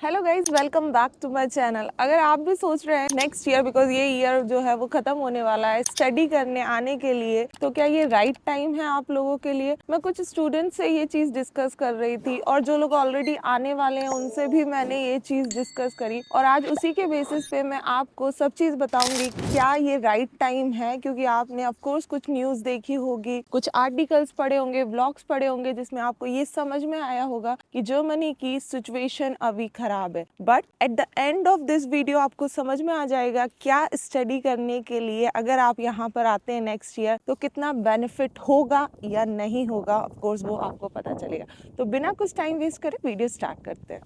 Hello guys, welcome back to my channel. अगर आप भी सोच रहे हैं नेक्स्ट ईयर, बिकॉज ये ईयर जो है वो खत्म होने वाला है, स्टडी करने आने के लिए, तो क्या ये राइट टाइम है आप लोगों के लिए? मैं कुछ स्टूडेंट्स से ये चीज डिस्कस कर रही थी और जो लोग ऑलरेडी आने वाले हैं उनसे भी मैंने ये चीज डिस्कस करी और आज उसी के बेसिस पे मैं आपको सब चीज बताऊंगी क्या ये राइट टाइम है। क्योंकि आपने ऑफकोर्स कुछ न्यूज देखी होगी, कुछ आर्टिकल्स पढ़े होंगे, ब्लॉग्स पढ़े होंगे, जिसमें आपको ये समझ में आया होगा कि जर्मनी की सिचुएशन अभी खराब है। But at the end of this video आपको समझ में आ जाएगा क्या स्टडी करने के लिए अगर आप यहाँ पर आते हैं नेक्स्ट ईयर तो कितना बेनिफिट होगा या नहीं होगा। ऑफ कोर्स वो आपको पता चलेगा। तो बिना कुछ टाइम वेस्ट करे वीडियो स्टार्ट करते हैं।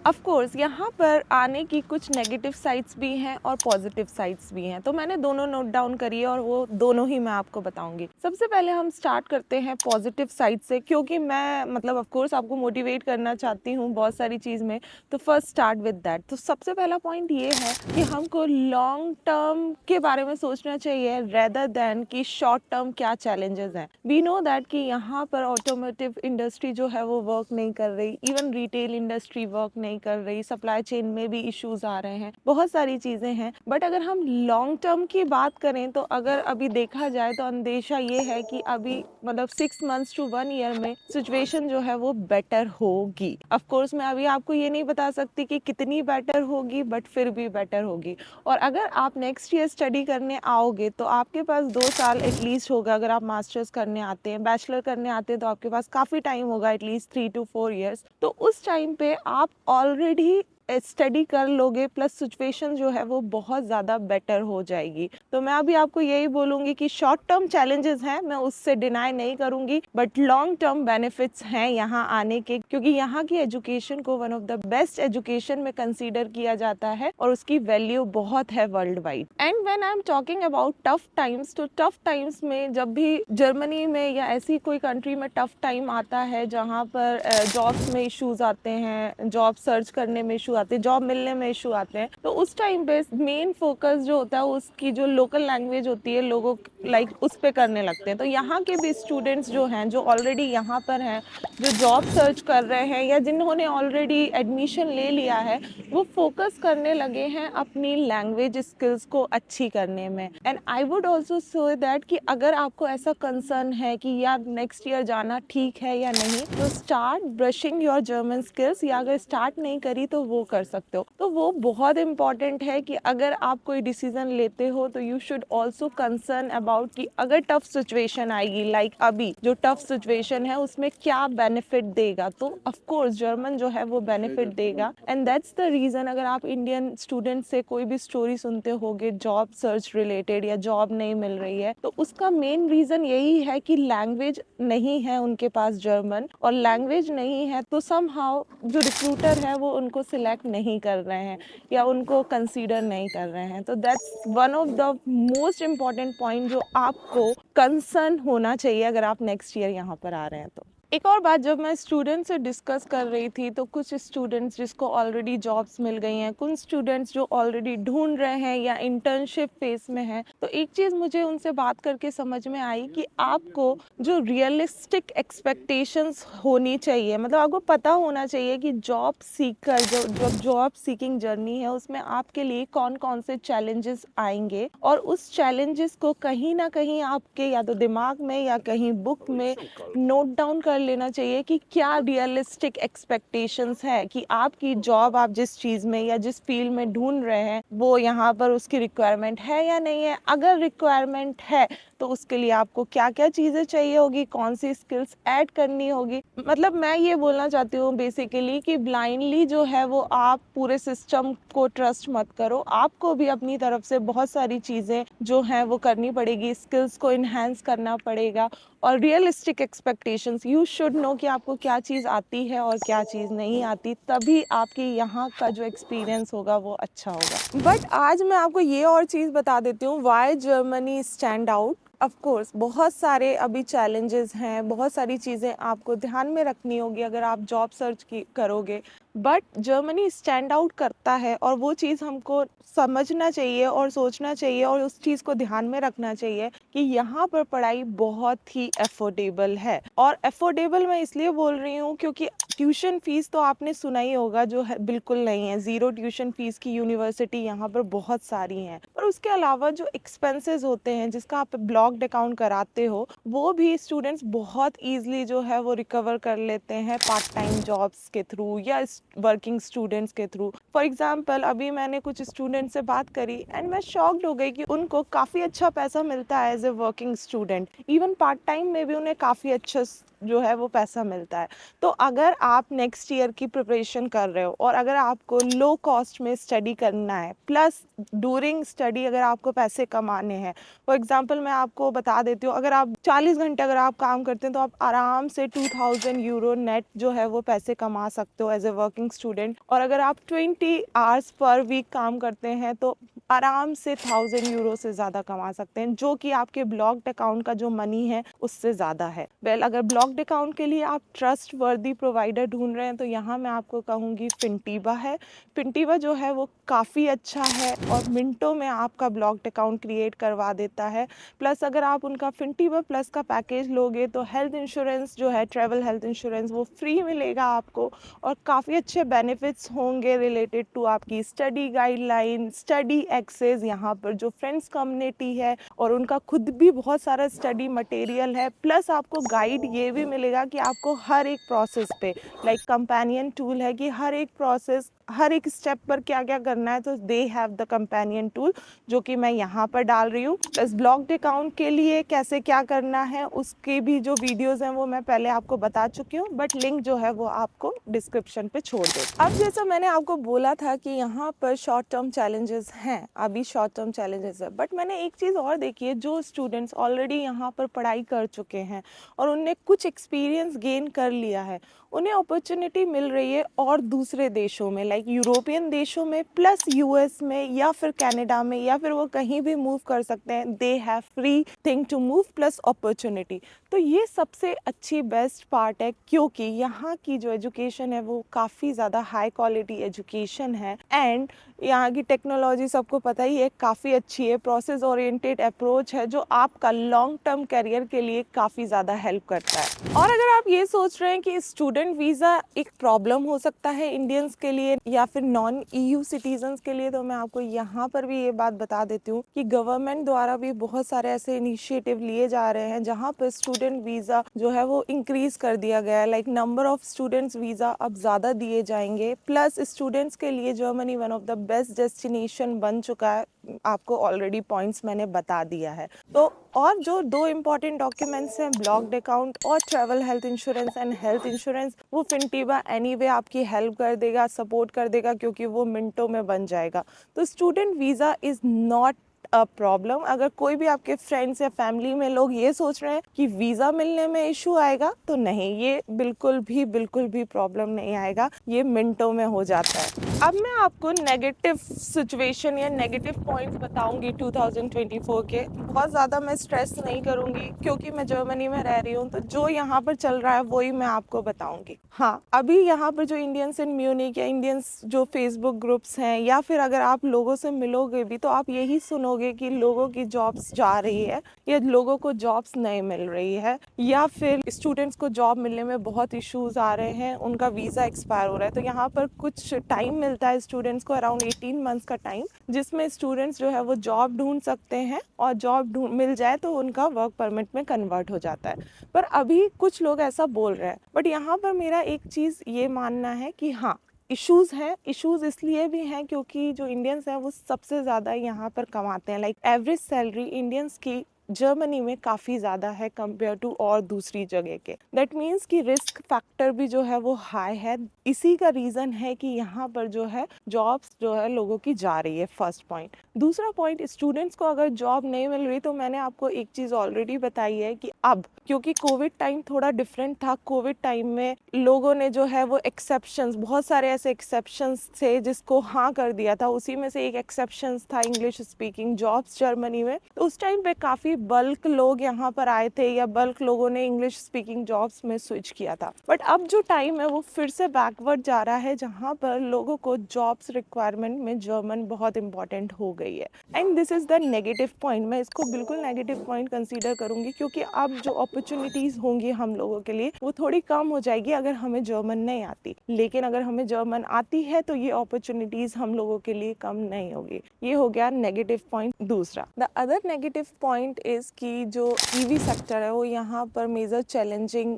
ऑफ कोर्स यहाँ पर आने की कुछ नेगेटिव साइड्स भी हैं और पॉजिटिव साइड्स भी हैं, तो मैंने दोनों नोट डाउन करी है और वो दोनों ही मैं आपको बताऊंगी। सबसे पहले हम स्टार्ट करते हैं पॉजिटिव साइड से, क्योंकि मैं मतलब ऑफ कोर्स आपको मोटिवेट करना चाहती हूँ बहुत सारी चीज़ में, तो फर्स्ट स्टार्ट विद दैट। तो सबसे पहला पॉइंट ये है कि हमको लॉन्ग टर्म के बारे में सोचना चाहिए रेदर देन कि शॉर्ट टर्म क्या चैलेंजेस हैं। वी नो दैट कि यहाँ पर ऑटोमोटिव इंडस्ट्री जो है वो वर्क नहीं कर रही, इवन रिटेल इंडस्ट्री वर्क नहीं कर रही, सप्लाई चेन में भी इश्यूज आ रहे हैं, बहुत सारी चीजें हैं। बट अगर हम लॉन्ग टर्म की बात करें तो अगर अभी देखा जाए तो अंदेशा ये है कि अभी मतलब 6 मंथ्स टू 1 ईयर में सिचुएशन जो है वो बेटर होगी। ऑफ कोर्स मैं अभी आपको ये नहीं बता सकती कि कितनी बेटर होगी, बट फिर भी बेटर होगी। और अगर आप नेक्स्ट ईयर स्टडी करने आओगे तो आपके पास 2 साल एटलीस्ट होगा। अगर आप मास्टर्स करने आते हैं, बैचलर करने आते हैं, तो आपके पास काफी टाइम होगा, एटलीस्ट 3 to 4 ईयर्स। तो उस टाइम पे आप ऑलरेडी स्टडी कर लोगे, प्लस सिचुएशन जो है वो बहुत ज़्यादा बेटर हो जाएगी। तो मैं अभी आपको यही बोलूँगी कि शॉर्ट टर्म चैलेंजेस हैं, मैं उससे डिनाई नहीं करूँगी, बट लॉन्ग टर्म बेनिफिट्स हैं यहाँ आने के, क्योंकि यहाँ की एजुकेशन को one of the best education में कंसीडर किया जाता है और उसकी वैल्यू बहुत है world wide. And when I am talking about tough times, तो टफ टाइम्स में जब भी जर्मनी में या ऐसी कोई कंट्री में टफ टाइम आता है जहाँ पर जॉब्स में इश्यूज आते हैं, जॉब सर्च करने में इशू आते हैं, जॉब मिलने में इशू आते हैं, तो उस टाइम पे मेन फोकस जो होता है उसकी जो लोकल लैंग्वेज होती है लोगों लाइक उस पे करने लगते हैं। तो यहाँ के भी स्टूडेंट्स जो हैं, जो ऑलरेडी यहाँ पर हैं, जो जॉब सर्च कर रहे हैं या जिन्होंने ऑलरेडी एडमिशन ले लिया है, वो फोकस करने लगे हैं अपनी लैंग्वेज स्किल्स को अच्छी करने में। And I would also say that कि अगर आपको ऐसा कंसर्न है कि यार नेक्स्ट ईयर जाना ठीक है या नहीं, तो start brushing your German skills, या अगर स्टार्ट नहीं करी तो वो कर सकते हो। तो वो बहुत इंपॉर्टेंट है कि अगर आप कोई डिसीजन लेते हो तो you should also concern about कि अगर टफ सिचुएशन आएगी, लाइक अभी जो टफ सिचुएशन है उसमें क्या बेनिफिट देगा। तो ऑफ कोर्स जर्मन जो है वो बेनिफिट देगा। एंड दैट्स द रीजन, अगर आप इंडियन स्टूडेंट से कोई भी स्टोरी सुनते होगे जॉब सर्च रिलेटेड या जॉब नहीं मिल रही है, तो उसका मेन रीजन यही है कि लैंग्वेज नहीं है उनके पास जर्मन, और लैंग्वेज नहीं है तो समहाउ जो रिक्रूटर है वो उनको सिलेक्ट नहीं कर रहे हैं या उनको कंसीडर नहीं कर रहे हैं। तो that's one of the most important point जो आपको कंसर्न होना चाहिए अगर आप नेक्स्ट ईयर यहाँ पर आ रहे हैं। तो एक और बात, जब मैं स्टूडेंट से डिस्कस कर रही थी तो कुछ स्टूडेंट्स जिसको ऑलरेडी जॉब्स मिल गई हैं, कुछ स्टूडेंट्स जो ऑलरेडी ढूंढ रहे हैं या इंटर्नशिप फेज में हैं, तो एक चीज़ मुझे उनसे बात करके समझ में आई कि आपको जो रियलिस्टिक एक्सपेक्टेशंस होनी चाहिए, मतलब आपको पता होना चाहिए कि जॉब सीकर जो जॉब सीकिंग जर्नी है उसमें आपके लिए कौन कौन से चैलेंजेस आएंगे, और उस चैलेंजेस को कहीं ना कहीं आपके या तो दिमाग में या कहीं बुक में नोट डाउन कर लेना चाहिए कि क्या रियलिस्टिक एक्सपेक्टेशंस है कि आपकी जॉब, आप जिस चीज़ में या जिस फील्ड में ढूंढ रहे हैं वो यहाँ पर उसकी रिक्वायरमेंट है या नहीं है। अगर रिक्वायरमेंट है तो उसके लिए आपको क्या क्या चीज़ें चाहिए होगी, कौन सी स्किल्स ऐड करनी होगी। मतलब मैं ये बोलना चाहती हूँ बेसिकली कि ब्लाइंडली जो है वो आप पूरे सिस्टम को ट्रस्ट मत करो, आपको भी अपनी तरफ से बहुत सारी चीज़ें जो हैं वो करनी पड़ेगी, स्किल्स को इन्हेंस करना पड़ेगा। और realistic expectations, you should know कि आपको क्या चीज़ आती है और क्या चीज़ नहीं आती, तभी आपकी यहाँ का जो एक्सपीरियंस होगा वो अच्छा होगा। बट आज मैं आपको ये और चीज़ बता देती हूँ why Germany stand out. Of course बहुत सारे अभी चैलेंजेस हैं, बहुत सारी चीज़ें आपको ध्यान में रखनी होगी अगर आप जॉब सर्च की करोगे। बट जर्मनी स्टैंड आउट करता है और वो चीज़ हमको समझना चाहिए और सोचना चाहिए और उस चीज़ को ध्यान में रखना चाहिए कि यहाँ पर पढ़ाई बहुत ही अफोर्डेबल है। और अफोर्डेबल मैं इसलिए बोल रही हूँ क्योंकि ट्यूशन फीस तो आपने सुना ही होगा, जो है बिल्कुल नहीं है। ज़ीरो ट्यूशन फीस की यूनिवर्सिटी यहाँ पर बहुत सारी हैं। पर उसके अलावा जो एक्सपेंसेस होते हैं जिसका आप ब्लॉक्ड अकाउंट कराते हो, वो भी स्टूडेंट्स बहुत ईजिली जो है वो रिकवर कर लेते हैं पार्ट टाइम जॉब्स के थ्रू या वर्किंग स्टूडेंट्स के थ्रू। फॉर एग्जाम्पल अभी मैंने कुछ स्टूडेंट से बात करी एंड मैं शॉक्ड हो गई कि उनको काफ़ी अच्छा पैसा मिलता है as a working student. Even part time में भी उन्हें काफ़ी अच्छा जो है वो पैसा मिलता है। तो अगर आप नेक्स्ट ईयर की प्रिपरेशन कर रहे हो और अगर आपको लो कॉस्ट में स्टडी करना है, प्लस ड्यूरिंग स्टडी अगर आपको पैसे कमाने हैं, फॉर एग्जांपल मैं आपको बता देती हूँ, अगर आप 40 घंटे अगर आप काम करते हैं तो आप आराम से 2000 यूरो नेट जो है वो पैसे कमा सकते हो एज ए वर्किंग स्टूडेंट। और अगर आप 20 आवर्स पर वीक काम करते हैं तो आराम से 1000 यूरो से ज़्यादा कमा सकते हैं, जो कि आपके ब्लॉक्ड अकाउंट का जो मनी है उससे ज़्यादा है। अगर ब्लॉक्ड अकाउंट के लिए आप ट्रस्ट वर्दी प्रोवाइडर ढूंढ रहे हैं तो यहाँ मैं आपको कहूँगी फिनटीबा है। फिनटीबा जो है वो काफ़ी अच्छा है और मिनटों में आपका ब्लॉक्ड अकाउंट क्रिएट करवा देता है। प्लस अगर आप उनका फिनटीबा प्लस का पैकेज लोगे तो हेल्थ इंश्योरेंस जो है, ट्रैवल हेल्थ इंश्योरेंस, वो फ्री मिलेगा आपको और काफ़ी अच्छे बेनिफिट्स होंगे रिलेटेड टू आपकी स्टडी गाइडलाइन, स्टडी एक्सेस। यहाँ पर जो फ्रेंड्स कम्युनिटी है और उनका खुद भी बहुत सारा स्टडी मटेरियल है, प्लस आपको गाइड ये भी मिलेगा कि आपको हर एक प्रोसेस पे लाइक कंपेनियन टूल है कि हर एक प्रोसेस, हर एक स्टेप पर क्या क्या करना है, तो they have the companion tool जो कि मैं यहाँ पर डाल रही हूँ। प्लस ब्लॉक्ड अकाउंट के लिए कैसे क्या करना है उसके भी जो वीडियोस हैं वो मैं पहले आपको बता चुकी हूँ, बट लिंक जो है वो आपको डिस्क्रिप्शन पे छोड़ दे। अब जैसा मैंने आपको बोला था कि यहाँ पर शॉर्ट टर्म चैलेंजेस हैं, अभी शॉर्ट टर्म चैलेंजेस है, बट मैंने एक चीज़ और देखी है, जो स्टूडेंट्स ऑलरेडी यहाँ पर पढ़ाई कर चुके हैं और उनने कुछ एक्सपीरियंस गेन कर लिया है, उन्हें अपॉर्चुनिटी मिल रही है और दूसरे देशों में लाइक यूरोपियन देशों में, प्लस यूएस में या फिर कनाडा में, या फिर वो कहीं भी मूव कर सकते हैं। They have free thing to move plus opportunity. तो ये सबसे अच्छी बेस्ट पार्ट है क्योंकि यहाँ की जो एजुकेशन है वो काफ़ी ज़्यादा हाई क्वालिटी एजुकेशन है एंड यहाँ की टेक्नोलॉजी सबको पता ही है काफ़ी अच्छी है। प्रोसेस ओरिएंटेड अप्रोच है जो आपका लॉन्ग टर्म करियर के लिए काफ़ी ज़्यादा हेल्प करता है। और अगर आप ये सोच रहे हैं कि स्टूडेंट वीज़ा एक प्रॉब्लम हो सकता है इंडियंस के लिए या फिर नॉन ईयू सिटीजन्स के लिए, तो मैं आपको यहाँ पर भी ये बात बता देती हूँ कि गवर्नमेंट द्वारा भी बहुत सारे ऐसे इनिशिएटिव लिए जा रहे हैं जहाँ पर स्टूडेंट वीज़ा जो है वो इंक्रीज कर दिया गया है। Like number of students visa अब ज़्यादा दिए जाएंगे, प्लस स्टूडेंट्स के लिए Germany one of the best destination बन चुका है। आपको ऑलरेडी पॉइंट्स मैंने बता दिया है। तो और जो दो इम्पॉर्टेंट डॉक्यूमेंट्स हैं, ब्लॉक्ड अकाउंट और travel health insurance and health insurance, वो फिनटीबा एनीवे आपकी हेल्प कर देगा, सपोर्ट कर देगा क्योंकि वो मिनटों में बन जाएगा। तो student visa is not a problem. अगर कोई भी आपके फ्रेंड्स या फैमिली में लोग ये सोच रहे हैं कि वीज़ा मिलने में इशू आएगा, तो नहीं, ये बिल्कुल भी प्रॉब्लम नहीं आएगा, ये मिनटों में हो जाता है। अब मैं आपको नेगेटिव सिचुएशन या नेगेटिव पॉइंट्स बताऊंगी 2024 के। बहुत ज़्यादा मैं स्ट्रेस नहीं करूंगी क्योंकि मैं जर्मनी में रह रही हूँ, तो जो यहाँ पर चल रहा है वही मैं आपको बताऊंगी। हाँ, अभी यहाँ पर जो इंडियंस इन म्यूनिक या इंडियंस जो फेसबुक ग्रुप्स हैं या फिर अगर आप लोगों से मिलोगे भी तो आप यही सुनोगे कि लोगों की जॉब्स जा रही है या लोगों को जॉब्स नहीं मिल रही है या फिर स्टूडेंट्स को जॉब मिलने में बहुत इश्यूज आ रहे हैं, उनका वीज़ा एक्सपायर हो रहा है। तो यहाँ पर कुछ टाइम मिलता है स्टूडेंट्स को, अराउंड 18 मंथ्स का टाइम, जिसमें स्टूडेंट्स जो है वो जॉब ढूंढ सकते हैं और जॉब मिल जाए तो उनका वर्क परमिट में कन्वर्ट हो जाता है। पर अभी कुछ लोग ऐसा बोल रहे हैं, बट यहाँ पर मेरा एक चीज़ ये मानना है कि हाँ, इश्यूज़ हैं। इश्यूज़ इसलिए भी हैं क्योंकि जो इंडियंस हैं वो सबसे ज़्यादा यहाँ पर कमाते हैं। लाइक एवरेज सैलरी इंडियंस की जर्मनी में काफ़ी ज़्यादा है कंपेयर टू और दूसरी जगह के। दैट मीन्स कि रिस्क फैक्टर भी जो है वो हाई है। इसी का रीज़न है कि यहाँ पर जो है जॉब्स जो है लोगों की जा रही है, फर्स्ट पॉइंट। दूसरा पॉइंट, स्टूडेंट्स को अगर जॉब नहीं मिल रही तो मैंने आपको एक चीज़ ऑलरेडी बताई है कि अब क्योंकि कोविड टाइम थोड़ा डिफरेंट था, कोविड टाइम में लोगों ने जो है वो एक्सेप्शंस, बहुत सारे ऐसे एक्सेप्शंस थे जिसको हाँ कर दिया था। उसी में से एक एक्सेप्शंस था इंग्लिश स्पीकिंग जॉब्स जर्मनी में। तो उस टाइम पे काफ़ी बल्क लोग यहाँ पर आए थे या बल्क लोगों ने इंग्लिश स्पीकिंग जॉब्स में स्विच किया था। बट अब जो टाइम है वो फिर से बैकवर्ड जा रहा है, जहाँ पर लोगों को जॉब्स रिक्वायरमेंट में जर्मन बहुत इंपॉर्टेंट हो गई है। And this is the negative point. मैं इसको बिल्कुल नेगेटिव पॉइंट कंसीडर करूँगी, क्योंकि अब जो अपॉर्चुनिटीज़ होंगी हम लोगों के लिए वो थोड़ी कम हो जाएगी अगर हमें जर्मन नहीं आती। लेकिन अगर हमें जर्मन आती है तो ये अपॉर्चुनिटीज़ हम लोगों के लिए कम नहीं होगी। ये हो गया नेगेटिव पॉइंट दूसरा। The other negative point is कि जो ईवी सेक्टर है वो यहाँ पर मेजर चैलेंजिंग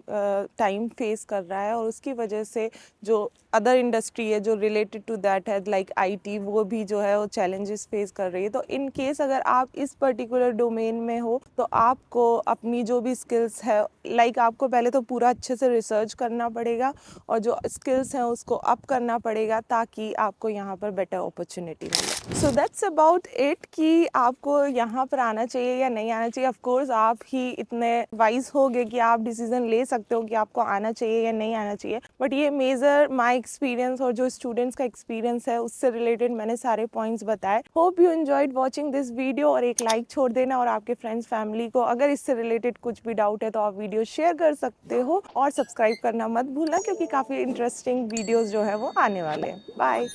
टाइम फेस कर रहा है, और उसकी वजह से जो अदर इंडस्ट्री है जो रिलेटेड टू दैट है लाइक आईटी, वो भी जो है वो चैलेंजेस फेस कर रही है। तो इन केस अगर आप इस पर्टिकुलर डोमेन में हो तो आपको अपनी जो भी स्किल्स है लाइक आपको पहले तो पूरा अच्छे से रिसर्च करना पड़ेगा और जो स्किल्स हैं उसको अप करना पड़ेगा ताकि आपको यहाँ पर बेटर अपॉर्चुनिटी मिले। सो दैट्स अबाउट इट कि आपको यहाँ पर आना चाहिए या नहीं आना चाहिए। ऑफ कोर्स आप ही इतने वाइज हो गए कि आप डिसीजन ले सकते हो कि आपको आना चाहिए या नहीं आना चाहिए। बट ये मेजर माई एक्सपीरियंस और जो स्टूडेंट्स का एक्सपीरियंस है उससे रिलेटेड मैंने सारे पॉइंट्स बताए। Hope you enjoyed watching this video, और एक लाइक छोड़ देना, और आपके फ्रेंड्स फैमिली को अगर इससे रिलेटेड कुछ भी डाउट है तो आप वीडियो शेयर कर सकते हो, और सब्सक्राइब करना मत भूलना क्योंकि काफ़ी इंटरेस्टिंग वीडियोज़ जो है वो आने वाले हैं। बाय।